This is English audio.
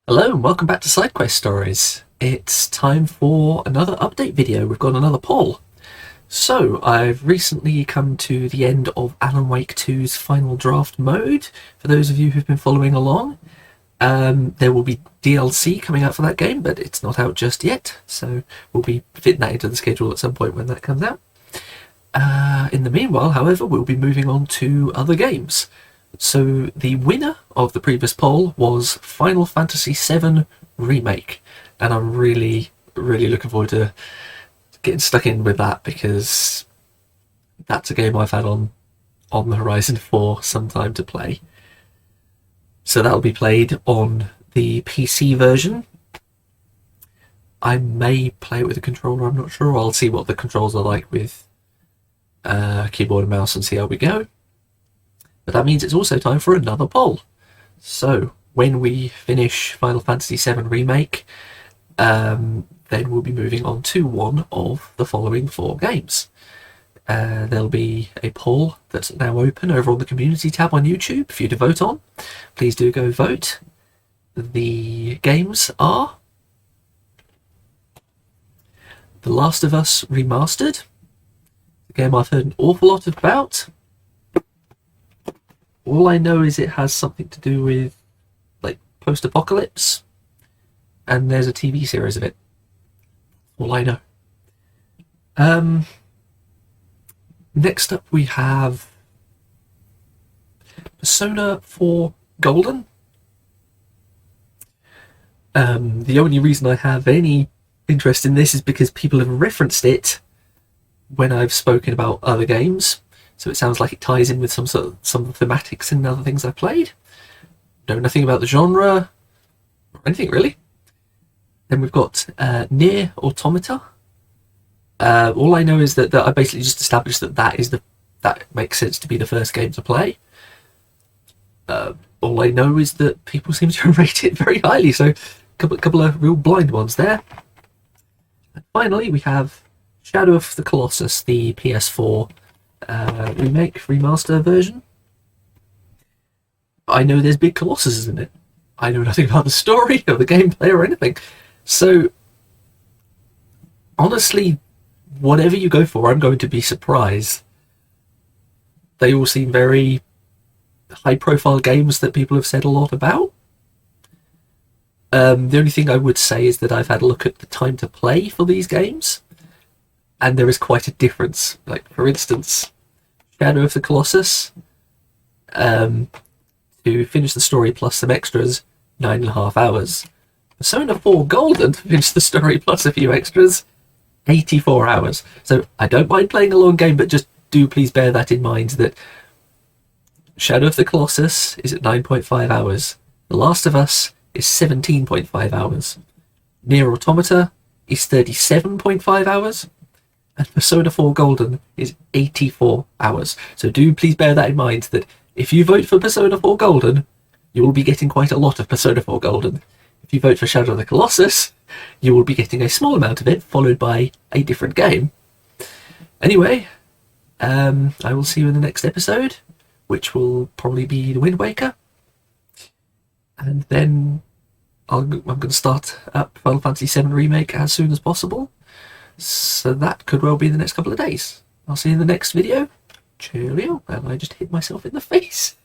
Hello and welcome back to SideQuest Stories. It's time for another update video. We've got another poll. So I've recently come to the end of Alan Wake 2's final draft mode. For those of you who've been following along, there will be DLC coming out for that game, but it's not out just yet. So we'll be fitting that into the schedule at some point when that comes out. In the meanwhile, however, we'll be moving on to other games. So the winner of the previous poll was Final Fantasy VII Remake, and I'm really looking forward to getting stuck in with that, because that's a game I've had on the horizon for some time to play. So that'll be played on the PC version. I may play it with a controller, I'm not sure. I'll see what the controls are like with keyboard and mouse and see how we go. But that means it's also time for another poll. So when we finish Final Fantasy VII Remake, then we'll be moving on to one of the following 4 games. There'll be a poll that's now open over on the community tab on YouTube for you to vote on. Please do go vote. The games are The Last of Us Remastered, a game I've heard an awful lot about. All I know is it has something to do with, like, post-apocalypse, and there's a TV series of it. All I know. Next up we have Persona 4 Golden. The only reason I have any interest in this is because people have referenced it when I've spoken about other games. So it sounds like it ties in with some thematics and other things I've played. Know nothing about the genre or anything really. Then we've got Nier Automata. All I know is that I basically just established that makes sense to be the first game to play. All I know is that people seem to rate it very highly, so a couple of real blind ones there. And finally, we have Shadow of the Colossus, the PS4 remaster version. I know there's big colossuses in it. I know nothing about the story or the gameplay or anything. So honestly, whatever you go for, I'm going to be surprised. They all seem very high profile games that people have said a lot about. The only thing I would say is that I've had a look at the time to play for these games, and there is quite a difference. Like, for instance, Shadow of the Colossus, to finish the story plus some extras, 9.5 hours. Persona 4 Golden, to finish the story plus a few extras, 84 hours. So I don't mind playing a long game, but just do please bear that in mind, that Shadow of the Colossus is at 9.5 hours. The Last of Us is 17.5 hours. Nier Automata is 37.5 hours. And Persona 4 Golden is 84 hours. So do please bear that in mind, that if you vote for Persona 4 Golden, you will be getting quite a lot of Persona 4 Golden. If you vote for Shadow of the Colossus, you will be getting a small amount of it, followed by a different game. Anyway, I will see you in the next episode, which will probably be The Wind Waker. And then I'm going to start up Final Fantasy VII Remake as soon as possible. So that could well be the next couple of days. I'll see you in the next video. Cheerio. And I just hit myself in the face.